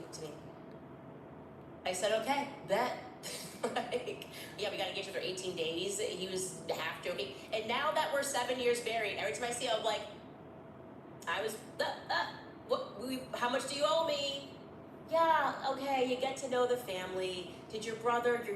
to me. I said, okay, bet. Like, yeah, we got engaged after 18 days. He was half joking. And now that we're 7 years married, every time I see him, I'm like, how much do you owe me? Yeah, okay, you get to know the family. Did your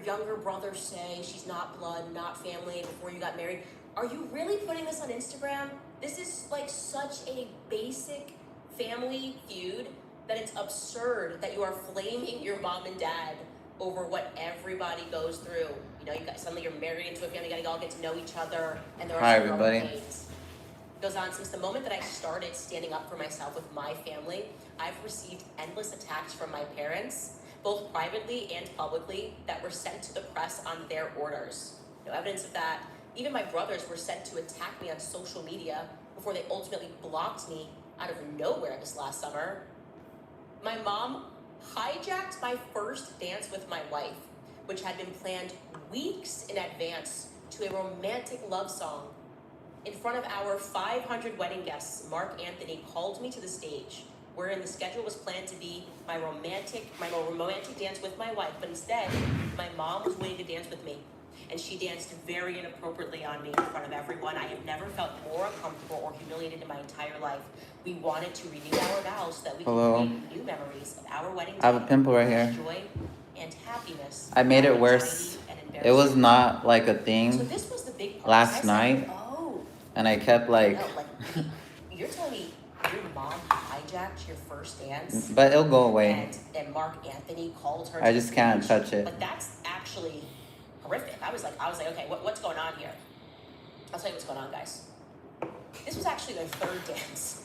younger brother say she's not blood, not family before you got married? Are you really putting this on Instagram? This is like such a basic family feud that it's absurd that you are flaming your mom and dad over what everybody goes through. You know, suddenly you're married into a family, you gotta all get to know each other, and there are some growing pains. Goes on, since the moment that I started standing up for myself with my family, I've received endless attacks from my parents, both privately and publicly, that were sent to the press on their orders. No evidence of that. Even my brothers were sent to attack me on social media before they ultimately blocked me out of nowhere this last summer. My mom hijacked my first dance with my wife, which had been planned weeks in advance, to a romantic love song. In front of our 500 wedding guests, Mark Anthony called me to the stage, wherein the schedule was planned to be my romantic dance with my wife, but instead, my mom was waiting to dance with me. And she danced very inappropriately on me in front of everyone. I have never felt more uncomfortable or humiliated in my entire life. We wanted to renew our vows so that we could create new memories of our wedding day. I have a pimple right here. Joy and happiness. I made it worse. It was not like a thing last night. And I kept like... You're telling me your mom hijacked your first dance? But it'll go away. And Mark Anthony called her. I just can't touch it. But that's actually horrific. I was like, okay, what's going on here? I'll tell you what's going on, guys. This was actually their third dance.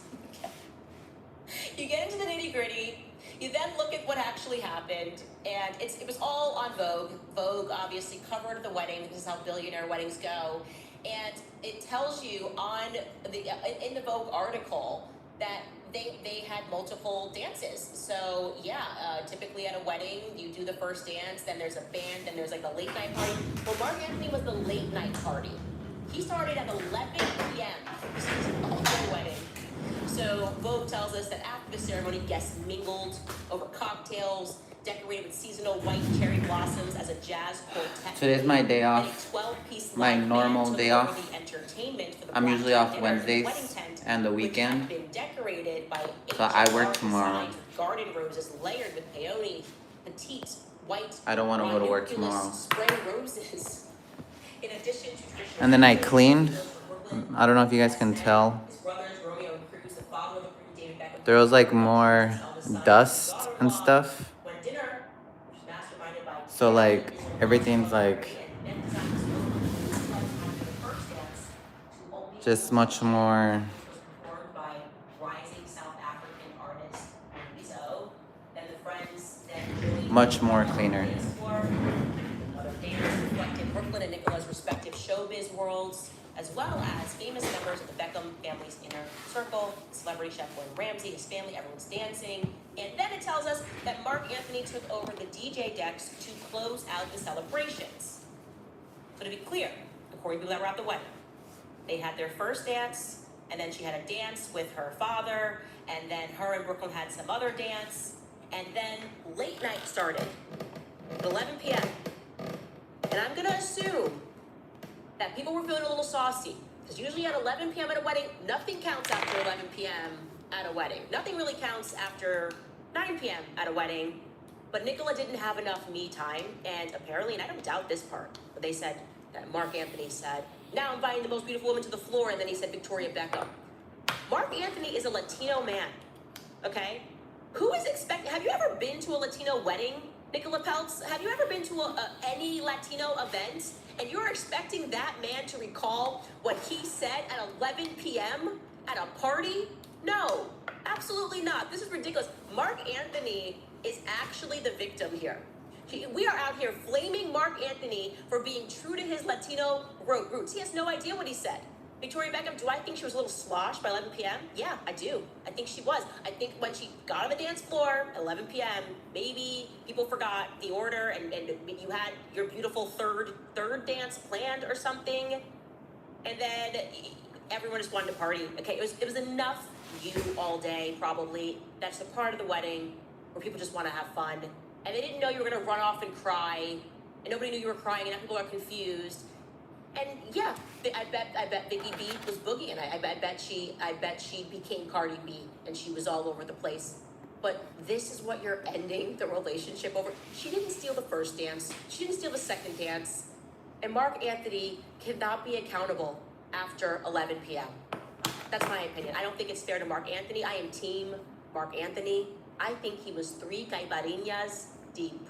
You get into the nitty gritty. You then look at what actually happened, and it was all on Vogue. Vogue obviously covered the wedding. This is how billionaire weddings go. And it tells you in the Vogue article that they had multiple dances. So yeah, typically at a wedding, you do the first dance, then there's a band, then there's like a late night party. Well, Mark Anthony was the late night party. He started at 11 p.m. This was all the wedding. So Vogue tells us that after the ceremony, guests mingled over cocktails, decorated with seasonal white cherry blossoms as a jazz quartet. Today's my day off. My normal day off. I'm usually off Wednesdays and the weekend. So I work tomorrow. Garden roses layered with peony, petite, white. I don't want to go to work tomorrow. Spray roses. In addition to and then I cleaned. I don't know if you guys can tell. There was like more dust and stuff. So like everything's like just much more cleaner. Brooklyn and Nicola's respective showbiz worlds, as well as famous members of the Beckham family's inner circle, celebrity chef Gordon Ramsay, his family, everyone's dancing. And then it tells us that Mark Anthony took over the DJ decks to close out the celebrations. So to be clear, according to people that were at the wedding, they had their first dance, and then she had a dance with her father, and then her and Brooklyn had some other dance, and then late night started at 11 p.m. And I'm gonna assume that people were feeling a little saucy, because usually at 11 p.m. at a wedding, nothing counts after 11 p.m. at a wedding. Nothing really counts after 9 p.m. at a wedding. But Nicola didn't have enough me time, and apparently, and I don't doubt this part, but they said that Mark Anthony said, now I'm inviting the most beautiful woman to the floor, and then he said Victoria Beckham. Mark Anthony is a Latino man, okay? Who is have you ever been to a Latino wedding, Nicola Peltz? Have you ever been to any Latino event, and you're expecting that man to recall what he said at 11 p.m. at a party? No, absolutely not. This is ridiculous. Mark Anthony is actually the victim here. We are out here flaming Mark Anthony for being true to his Latino roots. He has no idea what he said. Victoria Beckham, do I think she was a little sloshed by 11 p.m.? Yeah, I do. I think she was. I think when she got on the dance floor at 11 p.m., maybe people forgot the order and you had your beautiful third dance planned or something. And then everyone just wanted to party. Okay, it was enough you all day, probably. That's the part of the wedding. where people just want to have fun, and they didn't know you were gonna run off and cry, and nobody knew you were crying, and people are confused. And yeah, I bet Vicky B was Boogie, and I bet she became Cardi B, and she was all over the place. But this is what you're ending the relationship over. She didn't steal the first dance. She didn't steal the second dance. And Mark Anthony cannot be accountable after 11 p.m. That's my opinion. I don't think it's fair to Mark Anthony. I am team Mark Anthony. I think he was 3 caipirinhas deep.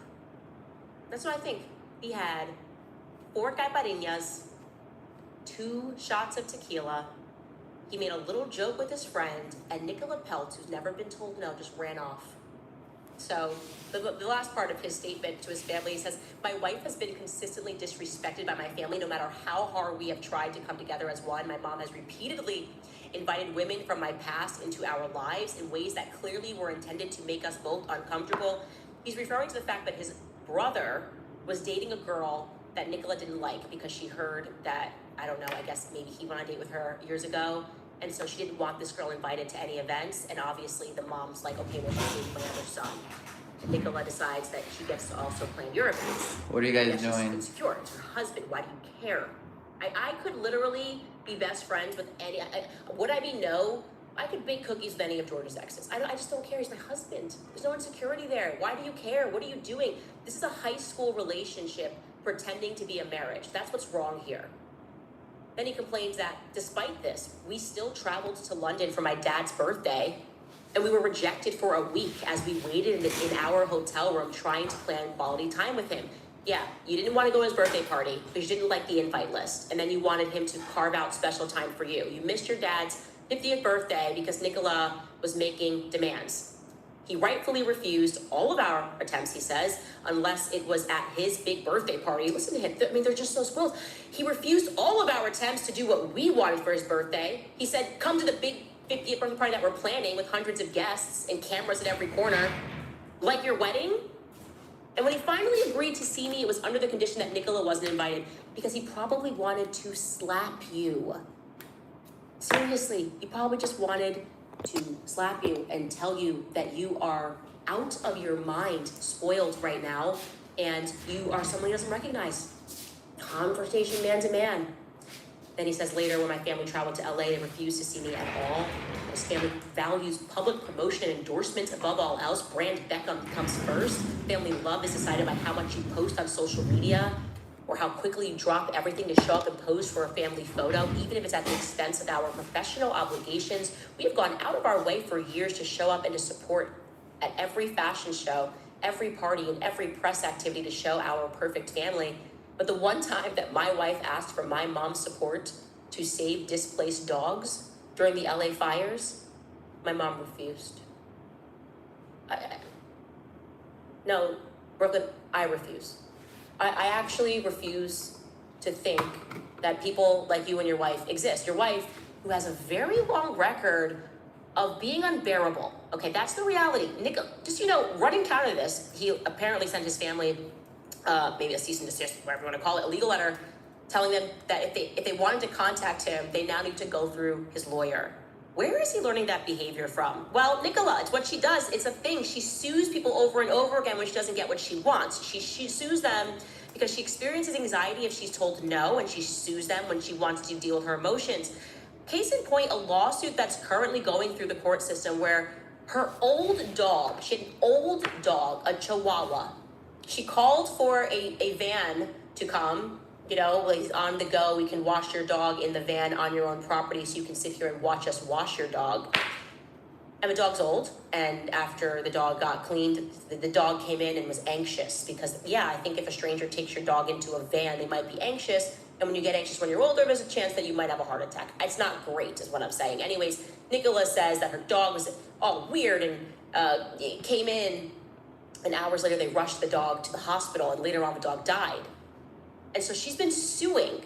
That's what I think. He had 4 caipirinhas, 2 shots of tequila. He made a little joke with his friend, and Nicola Peltz, who's never been told no, just ran off. So the last part of his statement to his family, he says, "My wife has been consistently disrespected by my family no matter how hard we have tried to come together as one. My mom has repeatedly invited women from my past into our lives in ways that clearly were intended to make us both uncomfortable." He's referring to the fact that his brother was dating a girl that Nicola didn't like because she heard that, I don't know, I guess maybe he went on a date with her years ago. And so she didn't want this girl invited to any events. And obviously the mom's like, okay, well, she's dating my other son. And Nicola decides that she gets to also plan your events. What are you guys She's doing? insecure. It's her husband. Why do you care? I could literally be best friends with any, would I be no? I could bake cookies with any of George's exes. I just don't care. He's my husband. There's no insecurity there. Why do you care? What are you doing? This is a high school relationship pretending to be a marriage. That's what's wrong here. Then he complains that despite this, we still traveled to London for my dad's birthday, and we were rejected for a week as we waited in our hotel room trying to plan quality time with him. Yeah, you didn't want to go to his birthday party because you didn't like the invite list, and then you wanted him to carve out special time for you. You missed your dad's 50th birthday because Nicola was making demands. He rightfully refused all of our attempts, he says, unless it was at his big birthday party. Listen to him. I mean, they're just so spoiled. He refused all of our attempts to do what we wanted for his birthday. He said, come to the big 50th birthday party that we're planning with hundreds of guests and cameras at every corner, like your wedding. And when he finally agreed to see me, it was under the condition that Nicola wasn't invited because he probably wanted to slap you. Seriously, he probably just wanted to slap you and tell you that you are out of your mind, spoiled right now, and you are someone he doesn't recognize. Confrontation man to man. Then he says later, when my family traveled to LA, they refused to see me at all. His family values public promotion and endorsements above all else. Brand Beckham comes first. Family love is decided by how much you post on social media or how quickly you drop everything to show up and pose for a family photo, even if it's at the expense of our professional obligations. We have gone out of our way for years to show up and to support at every fashion show, every party, and every press activity to show our perfect family. But the one time that my wife asked for my mom's support to save displaced dogs during the LA fires, my mom refused. No, Brooklyn, I refuse. I actually refuse to think that people like you and your wife exist. Your wife, who has a very long record of being unbearable. Okay, that's the reality. Nick, just, running counter to this, he apparently sent his family maybe a cease and desist, whatever you want to call it, a legal letter telling them that if they wanted to contact him, they now need to go through his lawyer. Where is he learning that behavior from? Well, Nicola, it's what she does. It's a thing. She sues people over and over again when she doesn't get what she wants. She sues them because she experiences anxiety if she's told no, and she sues them when she wants to deal with her emotions. Case in point, a lawsuit that's currently going through the court system where her old dog, she had an old dog, a Chihuahua. She called for a van to come. He's on the go. We can wash your dog in the van on your own property so you can sit here and watch us wash your dog. And the dog's old, and after the dog got cleaned, the dog came in and was anxious because, I think if a stranger takes your dog into a van, they might be anxious. And when you get anxious when you're older, there's a chance that you might have a heart attack. It's not great, is what I'm saying. Anyways, Nicola says that her dog was all weird and it came in, and hours later they rushed the dog to the hospital, and later on the dog died. And so she's been suing.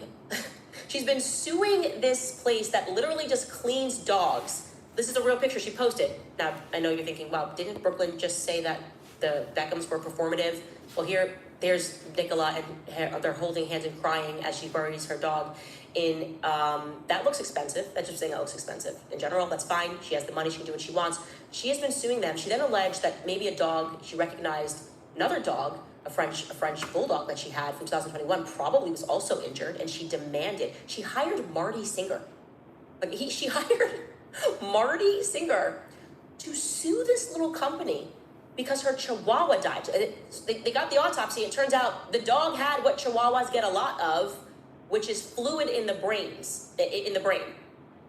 She's been suing this place that literally just cleans dogs. This is a real picture she posted. Now, I know you're thinking, wow, didn't Brooklyn just say that the Beckhams were performative? Well, here there's Nicola, and they're holding hands and crying as she buries her dog in, that looks expensive. That's just saying that looks expensive. In general, that's fine. She has the money, she can do what she wants. She has been suing them. She then alleged that maybe a dog, she recognized another dog, a French bulldog that she had from 2021, probably was also injured, and she demanded, she hired Marty Singer. She hired Marty Singer to sue this little company because her chihuahua died. They got the autopsy. It turns out the dog had what chihuahuas get a lot of, which is fluid in the brain.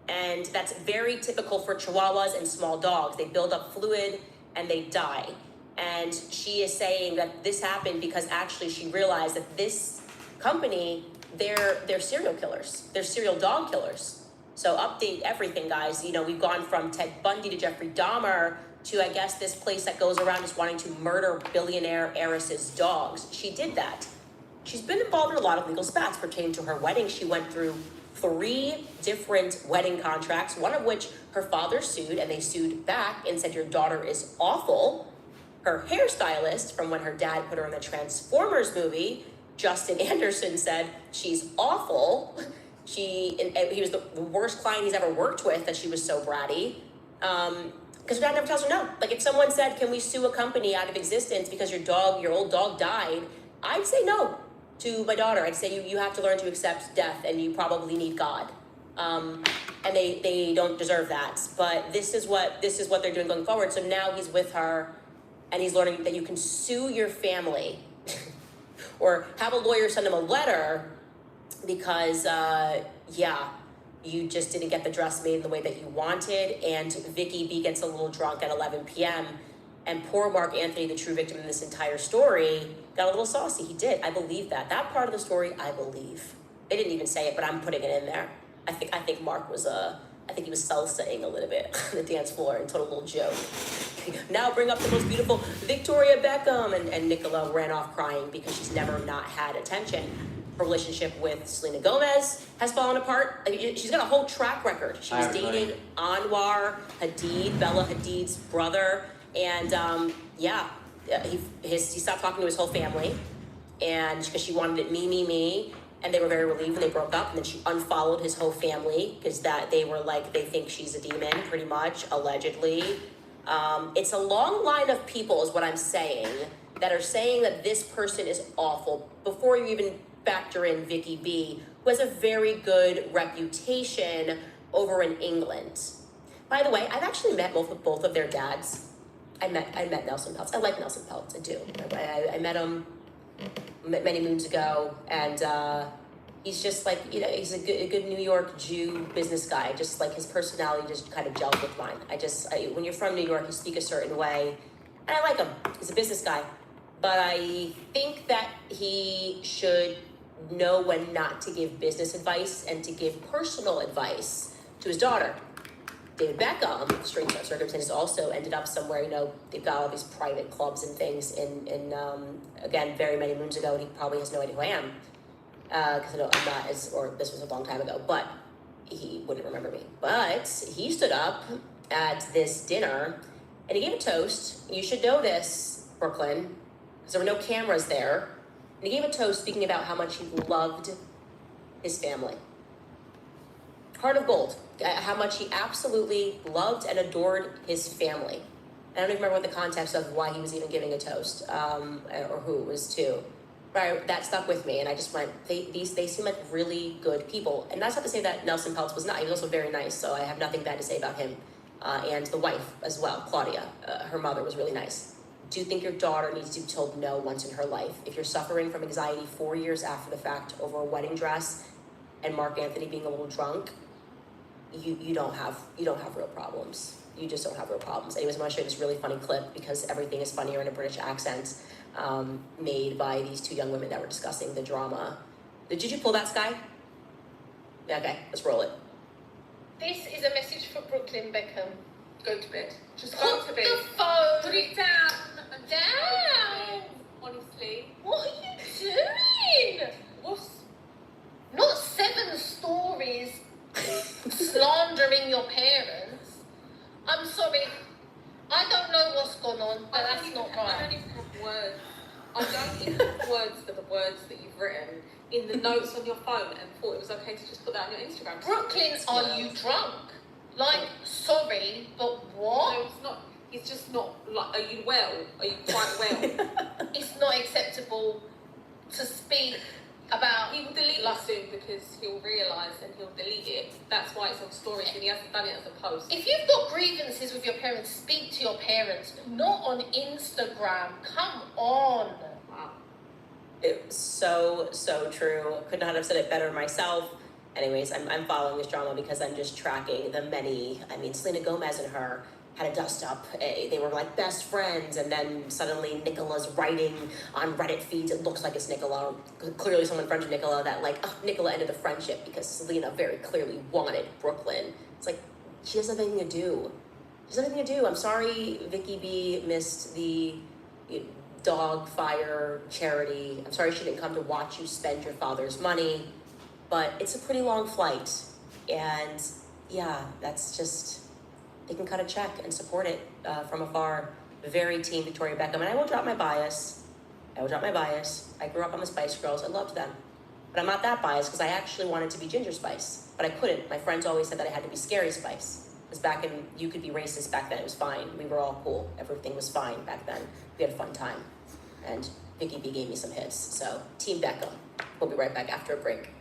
And that's very typical for chihuahuas and small dogs. They build up fluid and they die. And she is saying that this happened because actually she realized that this company, they're serial killers. They're serial dog killers. So update everything, guys. You know, we've gone from Ted Bundy to Jeffrey Dahmer to, I guess, this place that goes around just wanting to murder billionaire heiresses' dogs. She did that. She's been involved in a lot of legal spats pertaining to her wedding. She went through 3 different wedding contracts, one of which her father sued, and they sued back and said, your daughter is awful. Her hairstylist, from when her dad put her in the Transformers movie, Justin Anderson, said, she's awful. He was the worst client he's ever worked with, that she was so bratty. Because her dad never tells her no. Like, if someone said, can we sue a company out of existence because your old dog died, I'd say no to my daughter. I'd say you have to learn to accept death, and you probably need God. And they don't deserve that. But this is what they're doing going forward. So now he's with her, and he's learning that you can sue your family or have a lawyer send him a letter because, you just didn't get the dress made in the way that you wanted, and Vicky B gets a little drunk at 11 p.m., and poor Mark Anthony, the true victim in this entire story, got a little saucy. He did. I believe that. That part of the story, I believe. They didn't even say it, but I'm putting it in there. I think Mark was, I think he was salsaing a little bit on the dance floor and told a little joke. Now bring up the most beautiful Victoria Beckham, and Nicola ran off crying because she's never not had attention. Her relationship with Selena Gomez has fallen apart. I mean, she's got a whole track record. She was dating Anwar Hadid, Bella Hadid's brother, and he stopped talking to his whole family, and because she wanted it me, and they were very relieved when they broke up, and then she unfollowed his whole family because they were like, they think she's a demon, pretty much, allegedly. It's a long line of people, is what I'm saying, that are saying that this person is awful before you even factor in Vicky B, who has a very good reputation over in England. By the way, I've actually met both of their dads. I met Nelson Peltz. I like Nelson Peltz, I do. I met him many moons ago, and he's just like, you know, he's a good New York Jew business guy. Just like his personality just kind of gelled with mine. When you're from New York, you speak a certain way, and I like him. He's a business guy. But I think that he should know when not to give business advice and to give personal advice to his daughter. David Beckham, strange circumstances, also ended up somewhere, you know, they've got all these private clubs and things in again, very many moons ago, and he probably has no idea who I am. Because I know I'm not or this was a long time ago, but he wouldn't remember me. But he stood up at this dinner, and he gave a toast. You should know this, Brooklyn, because there were no cameras there. And he gave a toast speaking about how much he loved his family. Heart of gold. How much he absolutely loved and adored his family. I don't even remember what the context of why he was even giving a toast, or who it was to. But that stuck with me, and I just went, they seem like really good people. And that's not to say that Nelson Peltz was not. He was also very nice, so I have nothing bad to say about him. And the wife as well, Claudia, her mother was really nice. Do you think your daughter needs to be told no once in her life? If you're suffering from anxiety 4 years after the fact over a wedding dress and Mark Anthony being a little drunk, you don't have real problems. You just don't have real problems. Anyways, I'm going to show you this really funny clip because everything is funnier in a British accent, made by these 2 young women that were discussing the drama. Did you pull that, Sky? Yeah, okay, let's roll it. This is a message for Brooklyn Beckham. Go to bed. Just go to bed. Put the phone Put it down. down. Honestly. What are you doing? Not 7 stories slandering your parents. I'm sorry. I don't know what's gone on, but that's not I right. don't even have words. I don't even have words. words are the words that you've written in the notes on your phone and thought it was okay to just put that on your Instagram. Brooklyn, are you drunk? Like, sorry, but what? No, it's not. He's just not like. Are you well? Are you quite well? It's not acceptable to speak about. He will delete it soon because he'll realise and he'll delete it. That's why it's on stories and he hasn't done it as a post. If you've got grievances with your parents, speak to your parents, not on Instagram. Come on. Wow. It's so true. Could not have said it better myself. Anyways, I'm following this drama because I'm just tracking the many. I mean, Selena Gomez and her had a dust up. They were like best friends, and then suddenly Nicola's writing on Reddit feeds. It looks like it's Nicola. Clearly, someone friends with Nicola. That like Nicola ended the friendship because Selena very clearly wanted Brooklyn. It's like she doesn't have anything to do. She doesn't have anything to do. I'm sorry, Vicky B missed the dog fire charity. I'm sorry she didn't come to watch you spend your father's money. But it's a pretty long flight, and yeah, that's just, they can cut a check and support it from afar. Very team Victoria Beckham, and I will drop my bias. I grew up on the Spice Girls. I loved them. But I'm not that biased because I actually wanted to be Ginger Spice, but I couldn't. My friends always said that I had to be Scary Spice. Because back in, you could be racist back then, it was fine. We were all cool. Everything was fine back then. We had a fun time. And Vicky B gave me some hits, so Team Beckham. We'll be right back after a break.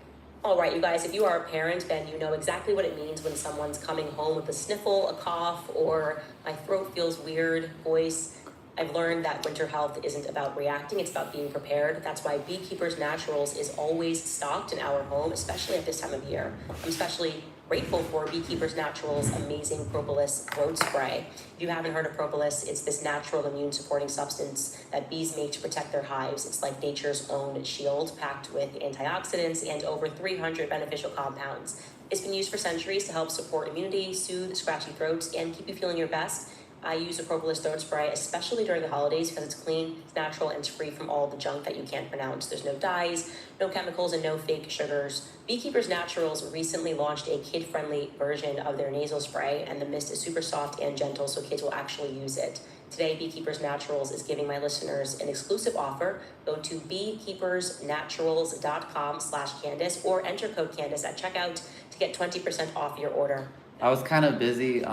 All right, you guys, if you are a parent, then you know exactly what it means when someone's coming home with a sniffle, a cough, or my throat feels weird voice. I've learned that winter health isn't about reacting, it's about being prepared. That's why Beekeepers Naturals is always stocked in our home, especially at this time of year. I'm especially grateful for Beekeepers Naturals' amazing propolis throat spray. If you haven't heard of propolis, it's this natural immune supporting substance that bees make to protect their hives. It's like nature's own shield, packed with antioxidants and over 300 beneficial compounds. It's been used for centuries to help support immunity, soothe scratchy throats, and keep you feeling your best. I use a propolis throat spray, especially during the holidays, because it's clean, it's natural, and it's free from all the junk that you can't pronounce. There's no dyes, no chemicals, and no fake sugars. Beekeepers Naturals recently launched a kid-friendly version of their nasal spray, and the mist is super soft and gentle, so kids will actually use it. Today, Beekeepers Naturals is giving my listeners an exclusive offer. Go to beekeepersnaturals.com/Candace or enter code Candace at checkout to get 20% off your order. I was kind of busy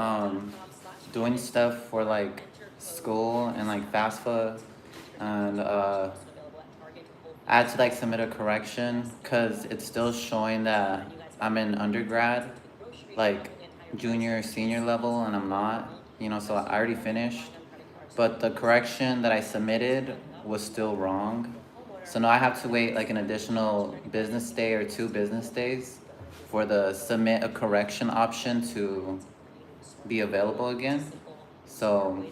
doing stuff for like school and like FAFSA, and I had to like submit a correction because it's still showing that I'm in undergrad, like junior, senior level, and I'm not, so I already finished. But the correction that I submitted was still wrong. So now I have to wait like an additional business day or 2 business days for the submit a correction option to be available again. So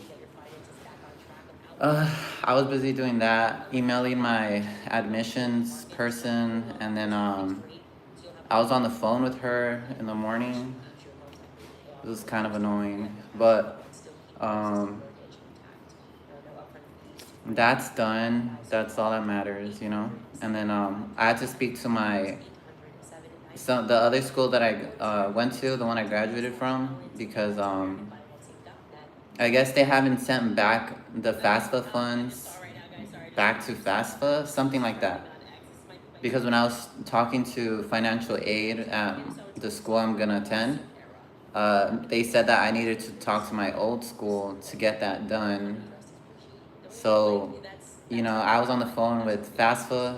I was busy doing that, emailing my admissions person, and then I was on the phone with her in the morning. It was kind of annoying, but that's done. That's all that matters, And then I had to speak to the other school that I went to, the one I graduated from, because I guess they haven't sent back the FAFSA funds back to FAFSA, something like that. Because when I was talking to financial aid at the school I'm gonna attend, they said that I needed to talk to my old school to get that done. So, I was on the phone with FAFSA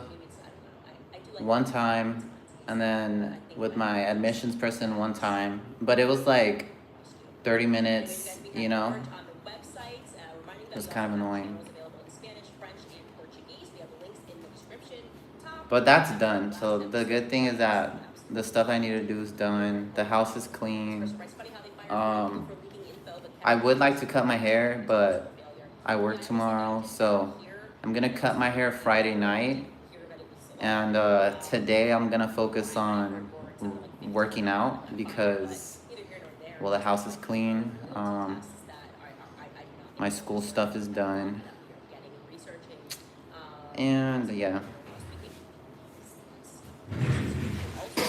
one time, and then with my admissions person one time, but it was like 30 minutes, It was kind of annoying. But that's done, so the good thing is that the stuff I need to do is done. The house is clean. I would like to cut my hair, but I work tomorrow, so I'm gonna cut my hair Friday night. And today I'm gonna focus on working out because, well, the house is clean. My school stuff is done. And yeah.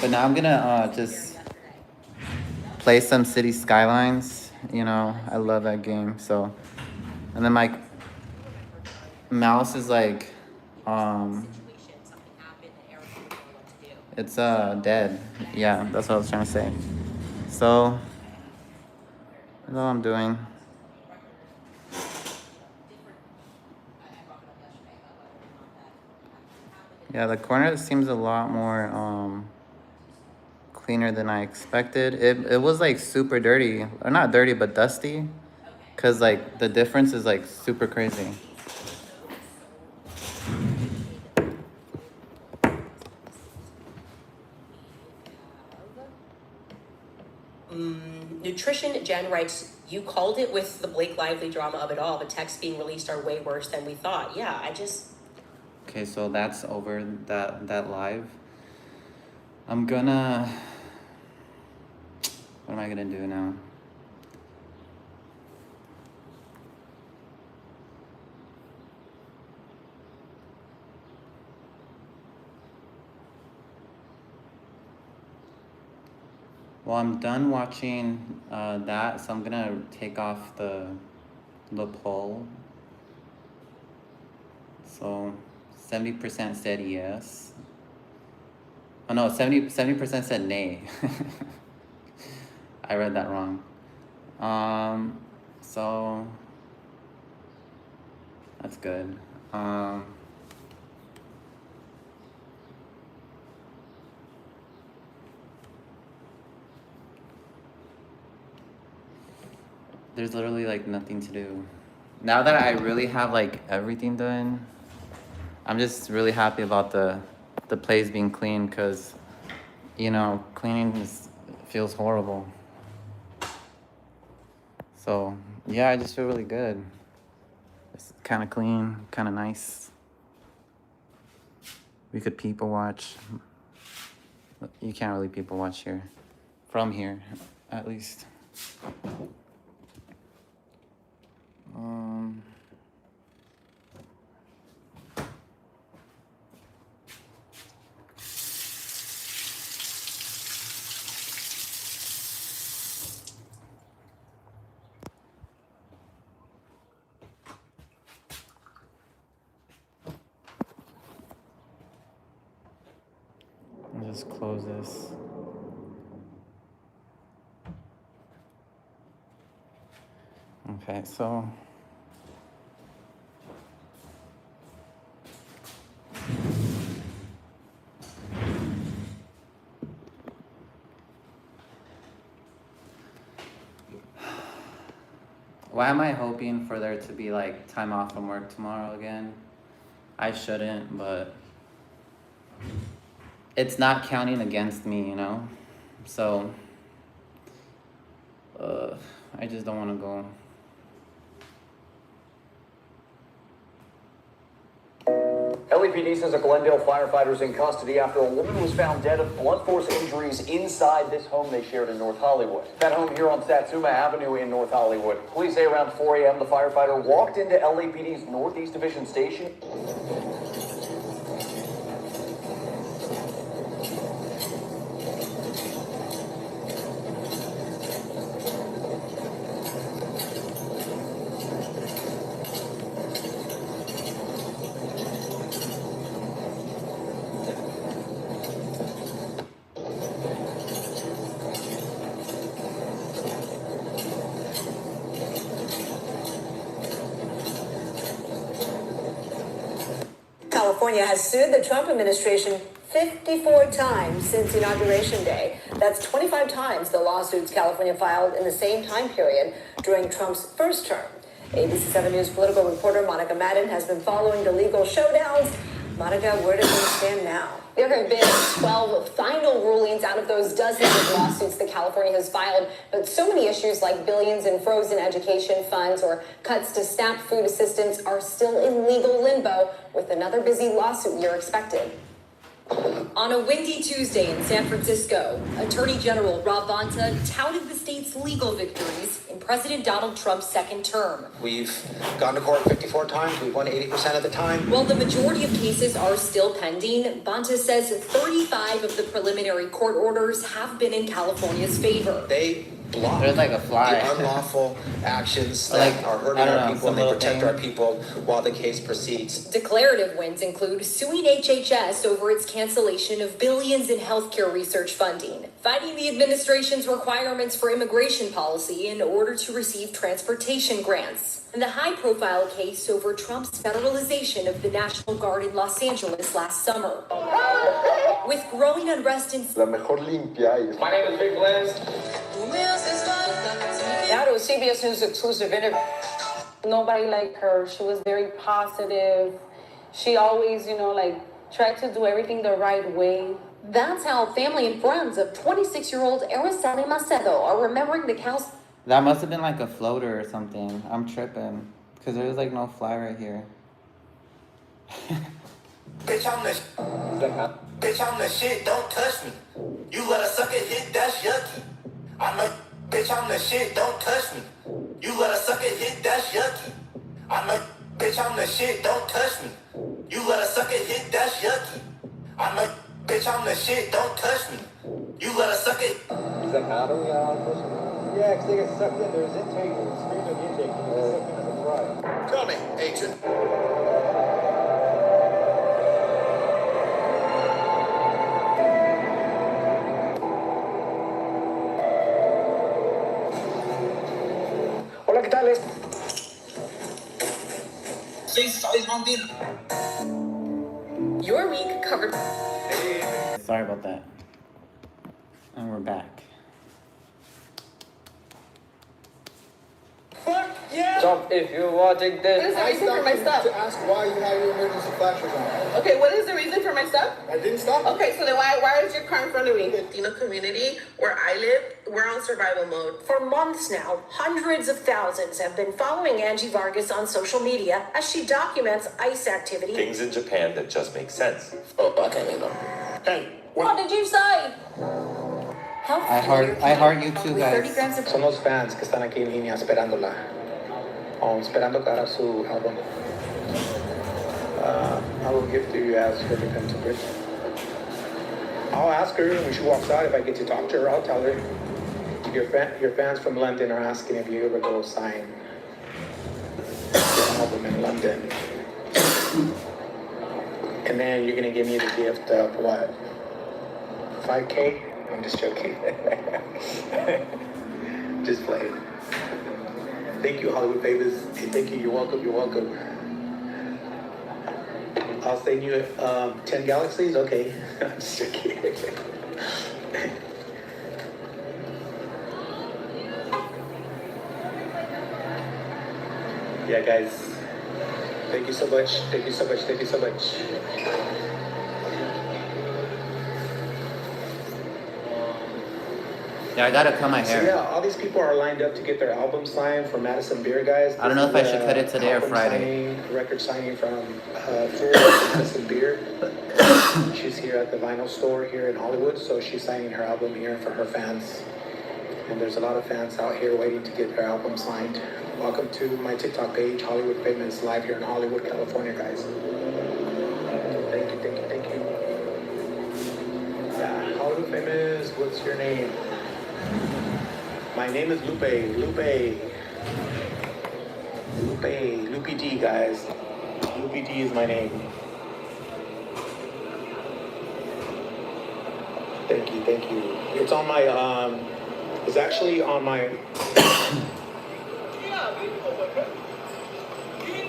But now I'm gonna just play some City Skylines. I love that game. So, and then my mouse is like situation, something happened that Eric didn't know what to do. It's dead. Yeah, that's what I was trying to say. So that's all I'm doing. Yeah, the corner seems a lot more cleaner than I expected. It was like super dirty, or not dirty, but dusty. Cause like the difference is like super crazy. Nutrition Jen writes, you called it with the Blake Lively drama of it all. The texts being released are way worse than we thought. Yeah, Okay, so that's over that live. I'm gonna. What am I gonna do now? Well, I'm done watching that, so I'm gonna take off the poll. So 70% said yes. Oh no, 70% said nay. I read that wrong. So that's good. There's literally like nothing to do. Now that I really have like everything done, I'm just really happy about the place being clean, because you know, cleaning feels horrible. So yeah, I just feel really good. It's kind of clean, kind of nice. We could people watch. You can't really people watch here, from here, at least. I'll just close this. Okay, so why am I hoping for there to be like time off from work tomorrow again? I shouldn't, but it's not counting against me, you know? So I just don't want to go. LAPD says a Glendale firefighter is in custody after a woman was found dead of blunt force injuries inside this home they shared in North Hollywood. That home here on Satsuma Avenue in North Hollywood. Police say around 4 a.m. the firefighter walked into LAPD's Northeast Division Station. California has sued the Trump administration 54 times since Inauguration Day. That's 25 times the lawsuits California filed in the same time period during Trump's first term. ABC 7 News political reporter Monica Madden has been following the legal showdowns. Monica, where does things stand now? There have been 12 final rulings out of those dozens of lawsuits that California has filed, but so many issues like billions in frozen education funds or cuts to SNAP food assistance are still in legal limbo, with another busy lawsuit year expected. On a windy Tuesday in San Francisco, Attorney General Rob Bonta touted the state's legal victories in President Donald Trump's second term. We've gone to court 54 times. We've won 80% of the time. While the majority of cases are still pending, Bonta says 35 of the preliminary court orders have been in California's favor. They block There's like a fly. the unlawful actions Like, that are hurting I don't our know, people, and some they little protect thing. our people while the case proceeds. Declarative wins include suing HHS over its cancellation of billions in healthcare research funding, fighting the administration's requirements for immigration policy in order to receive transportation grants, and the high-profile case over Trump's federalization of the National Guard in Los Angeles last summer. With growing unrest in La mejor limpia. My name is Big Liz. Now to a CBS News exclusive interview. Nobody liked her. She was very positive. She always, tried to do everything the right way. That's how family and friends of 26-year-old Araceli Macedo are remembering the cows. That must have been like a floater or something. I'm tripping. Because there's like no fly right here. Bitch, I'm the bitch, I'm the shit, don't touch me. You let a sucker hit, that's yucky. I'm a bitch, I'm the shit, don't touch me. You let a sucker hit, that's yucky. I'm a bitch, I'm the shit, don't touch me. You let a sucker hit, that's yucky. I'm a bitch, I'm the shit, don't touch me. You let a sucker. Is that Adam? Yeah, because they get sucked in. There's intake, screens on the intake, and they get sucked into the fry. Tell me, agent. Hola, ¿qué tal? Your week covered. Sorry about that. And we're back. So, if you're watching What this, is the reason for my stop? To ask why you have your emergency flashers on. Okay, what is the reason for my stop? I didn't stop. Okay, so then why is your car in front of me? Latino community where I live, we're on survival mode. For months now, hundreds of thousands have been following Angie Vargas on social media as she documents ICE activity. Things in Japan that just make sense. Oh, okay, Hey, What did you say? I heart you too, With 30 guys. grams of Son los fans que están aquí en línea esperándola. Esperando que haga su álbum. I will give to you as her to come to bridge. I'll ask her when she walks out if I get to talk to her. I'll tell her. Your fans from London are asking if you ever go sign your album in London. And then you're gonna give me the gift of what? 5K? I'm just joking. Just playing. Thank you, Hollywood Famous. Hey, thank you. You're welcome. You're welcome. I'll send you 10 galaxies. Okay. I'm just joking. Yeah, guys. Thank you so much. Thank you so much. Thank you so much. Yeah, I gotta cut my So hair. yeah, all these people are lined up to get their album signed from Madison Beer, guys. I don't know if I should cut it today or Album Friday. signing, record signing from Madison Beer. She's here at the vinyl store here in Hollywood, so she's signing her album here for her fans. And there's a lot of fans out here waiting to get their album signed. Welcome to my TikTok page, Hollywood Famous, live here in Hollywood, California, guys. Thank you, thank you, thank you. Yeah, Hollywood Famous, what's your name? My name is Lupe. Lupe D, guys. Lupe D is my name. Thank you, thank you. It's on my, it's actually on my...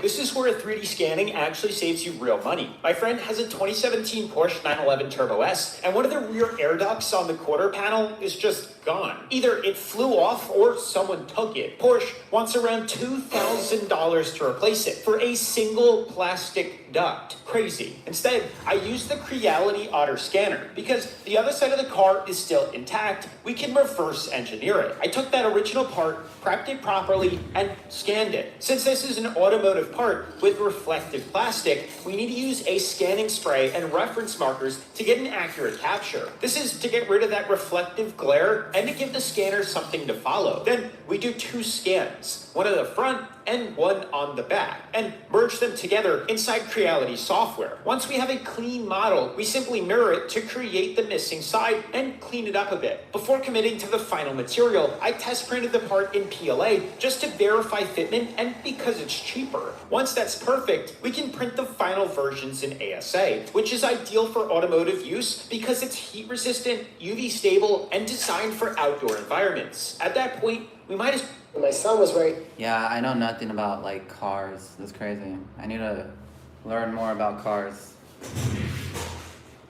This is where 3D scanning actually saves you real money. My friend has a 2017 Porsche 911 Turbo S, and one of the rear air ducts on the quarter panel is just gone. Either it flew off or someone took it. Porsche wants around $2,000 to replace it for a single plastic duct. Crazy. Instead, I used the Creality Otter scanner because the other side of the car is still intact. We can reverse engineer it. I took that original part, prepped it properly, and scanned it. Since this is an automotive part with reflective plastic, we need to use a scanning spray and reference markers to get an accurate capture. This is to get rid of that reflective glare and to give the scanner something to follow. Then we do 2 scans, one of the front and one on the back, and merge them together inside Creality software. Once we have a clean model, we simply mirror it to create the missing side and clean it up a bit. Before committing to the final material, I test printed the part in PLA just to verify fitment and because it's cheaper. Once that's perfect, we can print the final versions in ASA, which is ideal for automotive use because it's heat resistant, UV stable, and designed for outdoor environments. At that point, we might as My son was right. Yeah, I know nothing about like cars. That's crazy. I need to learn more about cars.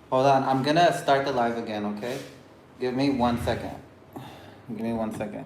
Hold on, I'm gonna start the live again, okay? Give me 1 second. Give me 1 second.